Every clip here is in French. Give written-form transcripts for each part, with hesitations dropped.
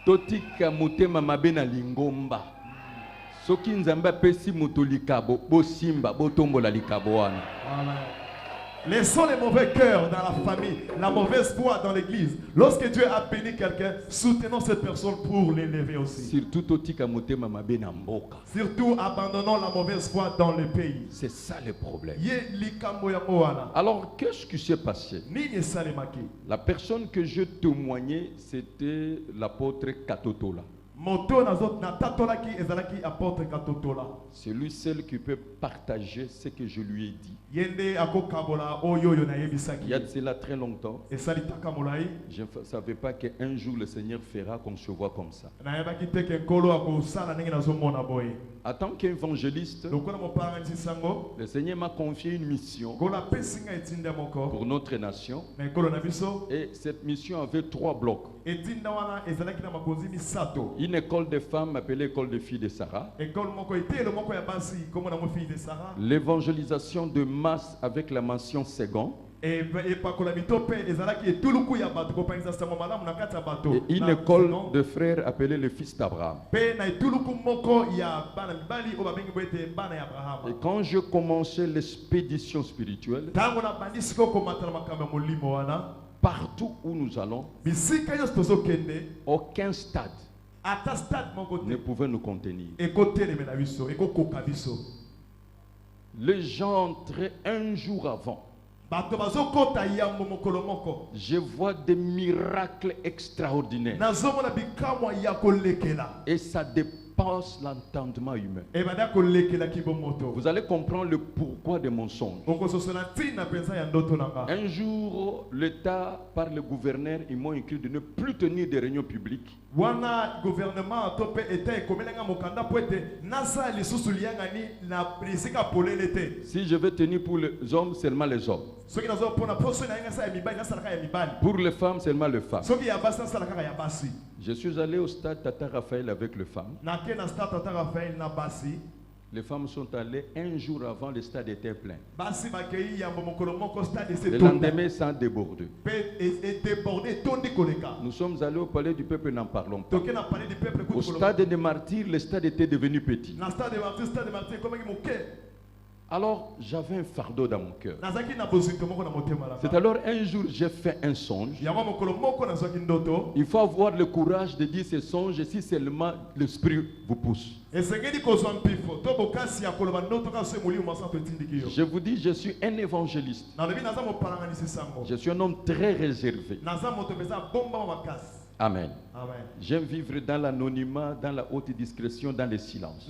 totika motema mabe na lingomba. Soki nzambe apesi moto likabo, bosimba, botombola likabo wana. Laissons les mauvais cœurs dans la famille, la mauvaise foi dans l'église. Lorsque Dieu a béni quelqu'un, soutenons cette personne pour l'élever aussi. Surtout totika motema mabe na mboka. Surtout abandonnons la mauvaise foi dans le pays. C'est ça le problème. Alors, qu'est-ce qui s'est passé? La personne que je témoignais, c'était l'apôtre Katotola. C'est lui seul qui peut partager ce que je lui ai dit. Il y a de cela très longtemps. Je ne savais pas qu'un jour le Seigneur fera qu'on se voit comme ça. En tant qu'évangéliste, le Seigneur m'a confié une mission pour notre nation. Et cette mission avait 3 blocs. Une école de femmes appelée école de filles de Sarah. L'évangélisation de masse avec la mention second. Et une école de frères appelée le fils d'Abraham. Et quand je commençais l'expédition spirituelle, partout où nous allons, aucun stade ne pouvait nous contenir. Les gens entraient un jour avant. Je vois des miracles extraordinaires. Et ça dépasse l'entendement humain. Vous allez comprendre le pourquoi des mensonges. Un jour, l'État, par le gouverneur, ils m'ont écrit de ne plus tenir des réunions publiques. Si je veux tenir pour les hommes, seulement les hommes. Pour les femmes, seulement les femmes. Je suis allé au stade Tata Raphaël avec les femmes. Les femmes sont allées un jour avant, le stade était plein. Le lendemain, sans déborder. Nous sommes allés au palais du peuple, n'en parlons pas. Au stade des martyrs, le stade était devenu petit. Alors, j'avais un fardeau dans mon cœur. C'est alors un jour, j'ai fait un songe. Il faut avoir le courage de dire ce songe si seulement l'esprit vous pousse. Je vous dis, je suis un évangéliste. Je suis un homme très réservé. Amen. J'aime vivre dans l'anonymat, dans la haute discrétion, dans le silence.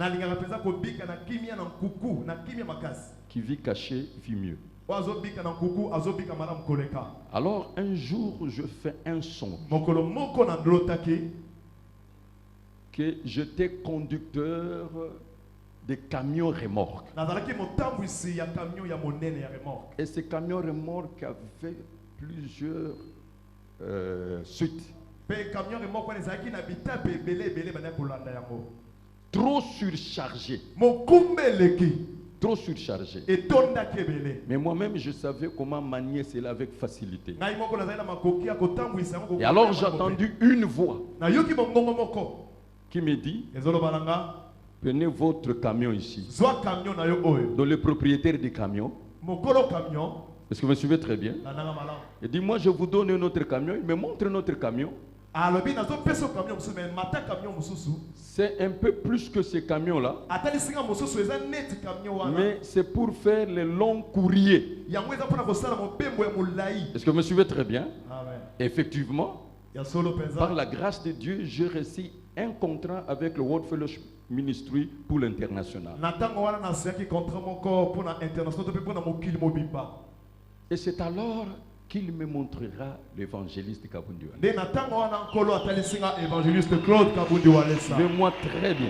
Qui vit caché, vit mieux. Alors un jour, je fais un songe que j'étais conducteur de camions remorques. Et ces camions remorques avaient plusieurs suites. Trop surchargé. Trop surchargé. Mais moi-même, je savais comment manier cela avec facilité. Et alors, j'ai entendu une voix qui me dit: prenez votre camion ici. Donc, le propriétaire du camion. Est-ce que vous me suivez très bien? Il dit: moi, je vous donne un autre camion. Il me montre un autre camion. C'est un peu plus que ce camion-là. Mais c'est pour faire les longs courriers. Est-ce que vous me suivez très bien? Amen. Effectivement, par la grâce de Dieu, j'ai reçu un contrat avec le World Fellowship Ministry pour l'international. Et c'est alors qu'il me montrera l'évangéliste Kabundu. Suivez-moi très bien.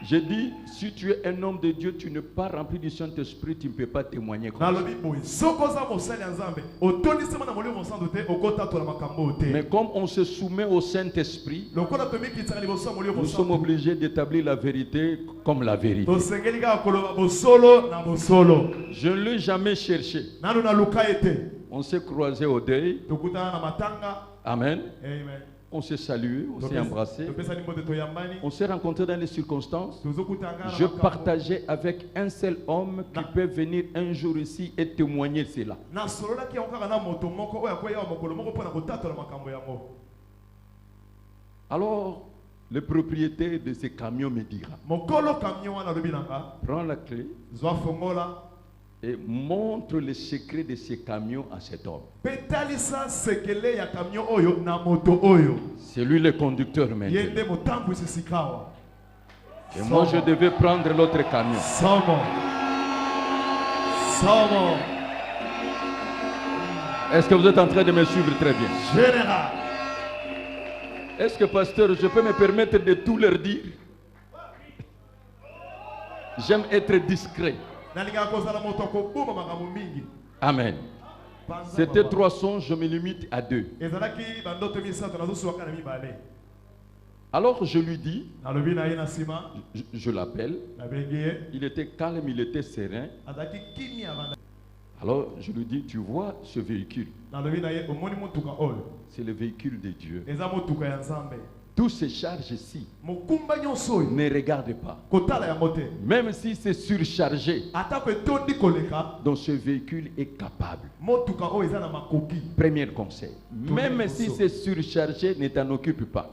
J'ai dit, si tu es un homme de Dieu, tu n'es pas rempli du Saint-Esprit, tu ne peux pas témoigner comme ça. Mais comme on se soumet au Saint-Esprit, nous sommes obligés d'établir la vérité comme la vérité. Je ne l'ai jamais cherché. On s'est croisés au deuil. Amen. On s'est salué, on s'est embrassé. On s'est rencontrés dans les circonstances. Je partageais avec un seul homme qui peut venir un jour ici et témoigner cela. Alors, le propriétaire de ce camion me dira, prends la clé et montre le secret de ce camion à cet homme. C'est lui le conducteur maintenant. Et moi je devais prendre l'autre camion. Est-ce que vous êtes en train de me suivre très bien? Est-ce que pasteur, je peux me permettre de tout leur dire? J'aime être discret. Amen. C'était 300, je me limite à 2. Alors je lui dis, je l'appelle, il était calme, il était serein. Alors je lui dis, tu vois ce véhicule? C'est le véhicule de Dieu. Tous ces charges ici ne regardent pas. Même si c'est surchargé, donc ce véhicule est capable. Premier conseil. Même si c'est surchargé, ne t'en occupe pas.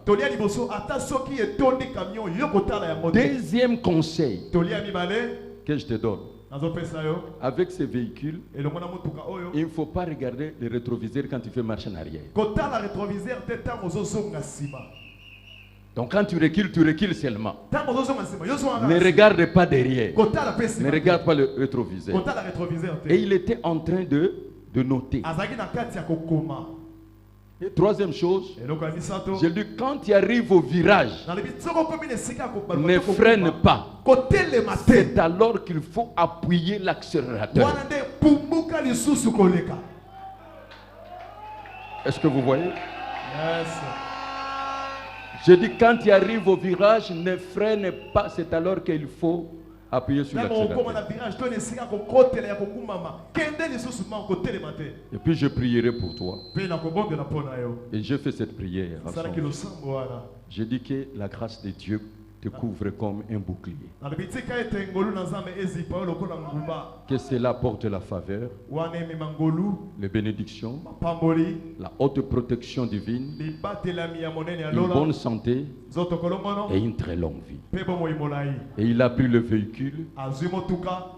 Deuxième conseil que je te donne. Avec ces véhicules, il ne faut pas regarder les rétroviseurs quand tu fais marche en arrière. Donc quand tu recules seulement. Ne regarde pas derrière. Ne regarde pas le rétroviseur. Et il était en train de noter. Et troisième chose, je lui dis, quand tu arrives au virage, ne freine pas. C'est alors qu'il faut appuyer l'accélérateur. Est-ce que vous voyez? Yes. Je dis, quand tu arrives au virage, ne freine pas. C'est alors qu'il faut appuyer sur l'accélérateur. Et puis je prierai pour toi. Et je fais cette prière. Je dis que la grâce de Dieu te couvre comme un bouclier. Que cela porte la faveur, les bénédictions, la haute protection divine, une bonne santé et une très longue vie. Et il a pris le véhicule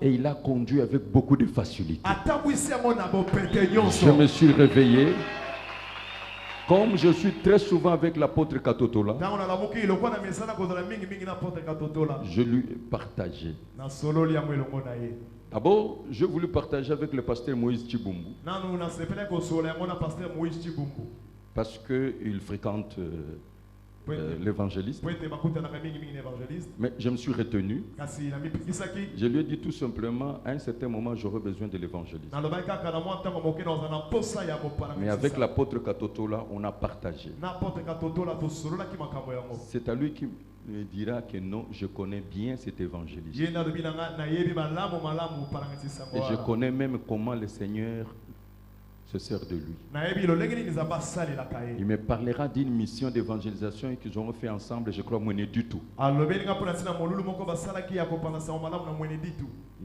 et il a conduit avec beaucoup de facilité. Je me suis réveillé. Comme je suis très souvent avec l'apôtre Katotola, je lui ai partagé. D'abord, je voulais partager avec le pasteur Moïse Chibumbu. Parce qu'il fréquente l'évangéliste. Mais je me suis retenu. Je lui ai dit tout simplement, à un certain moment, j'aurai besoin de l'évangéliste. Mais avec l'apôtre Katotola, on a partagé. C'est à lui qui me dira que non, je connais bien cet évangéliste. Et je connais même comment le Seigneur se sert de lui. Il me parlera d'une mission d'évangélisation qu'ils ont fait ensemble, je crois, moins du tout.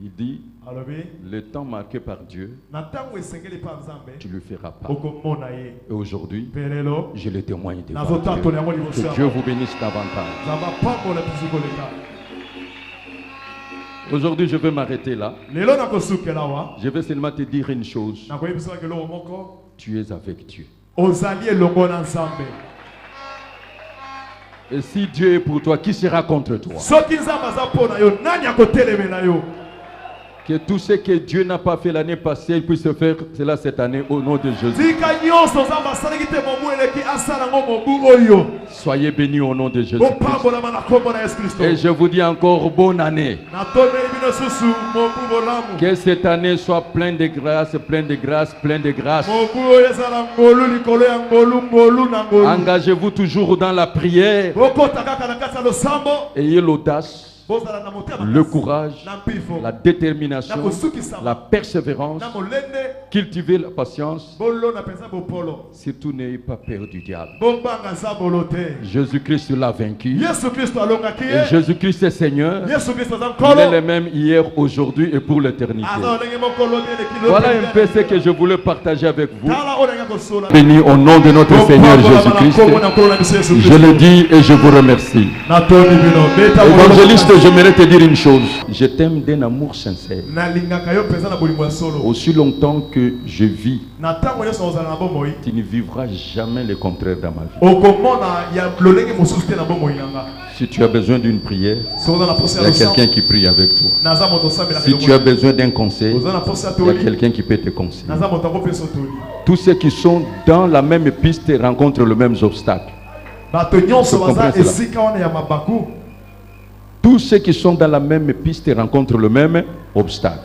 Il dit, le temps marqué par Dieu, tu ne le feras pas. Et aujourd'hui, je le témoigne devant Dieu. Que Dieu vous bénisse davantage. Aujourd'hui, je vais m'arrêter là. Je vais seulement te dire une chose. Tu es avec Dieu. Et si Dieu est pour toi, qui sera contre toi? Que tout ce que Dieu n'a pas fait l'année passée, il puisse faire cela cette année au nom de Jésus. Soyez bénis au nom de Jésus. Et je vous dis encore bonne année. Que cette année soit pleine de grâce, pleine de grâce, pleine de grâce. Engagez-vous toujours dans la prière. Ayez l'audace le courage, la détermination, la persévérance, cultiver la patience. Surtout n'ayez pas peur du diable. Jésus-Christ l'a vaincu. Et Jésus-Christ est Seigneur. Il est le même hier, aujourd'hui et pour l'éternité. Voilà un peu ce que je voulais partager avec vous. Béni au nom de notre Seigneur Jésus-Christ. Je le dis et je vous remercie. Évangéliste, j'aimerais te dire une chose. Je t'aime d'un amour sincère. Aussi longtemps que je vis, tu ne vivras jamais le contraire dans ma vie. Si tu as besoin d'une prière, il y a quelqu'un qui prie avec toi. Si tu as besoin d'un conseil, il y a quelqu'un qui peut te conseiller. Tous ceux qui sont dans la même piste rencontrent le même obstacle. Tous ceux qui sont dans la même piste rencontrent le même obstacle.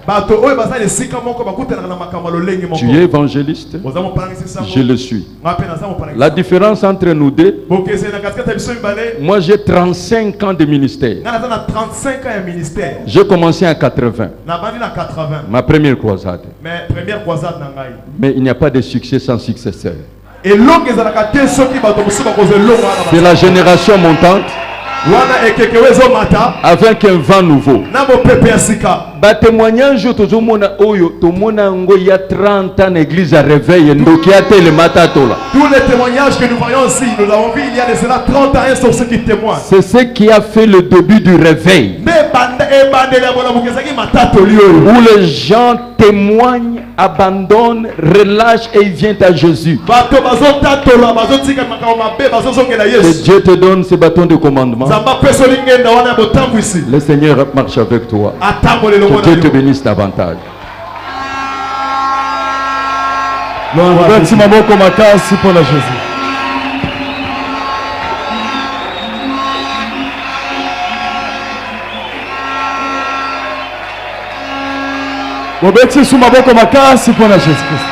Tu es évangéliste, je le suis. La différence entre nous deux, moi j'ai 35 ans de ministère. J'ai commencé en 80, ma première croisade. Mais il n'y a pas de succès sans successeur. C'est la génération montante avec un vent nouveau. Témoignage, il y a 30 ans l'église a réveillé. Tous les témoignages que nous voyons ici, nous avons vu il y a de cela 30 ans sur ceux qui témoignent. C'est ce qui a fait le début du réveil. Où les gens témoignent, abandonnent, relâchent et ils viennent à Jésus. Et Dieu te donne ce bâton de commandement. Le Seigneur marche avec toi. Que Dieu te bénisse davantage. Merci maboko makasi pour la Jésus. Bobeti sous maboko makasi pour la Jésus-Christ.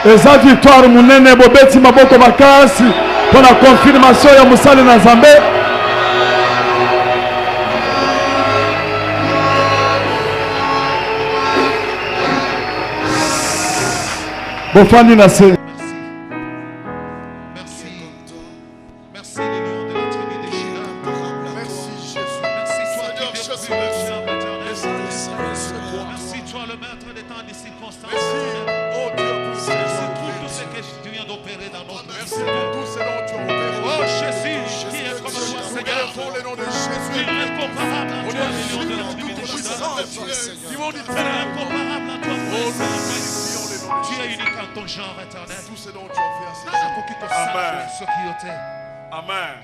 Eza victoire munene bobeti maboko makasi pour la confirmation ya musali na Nzambe. Bofani na se. Amen.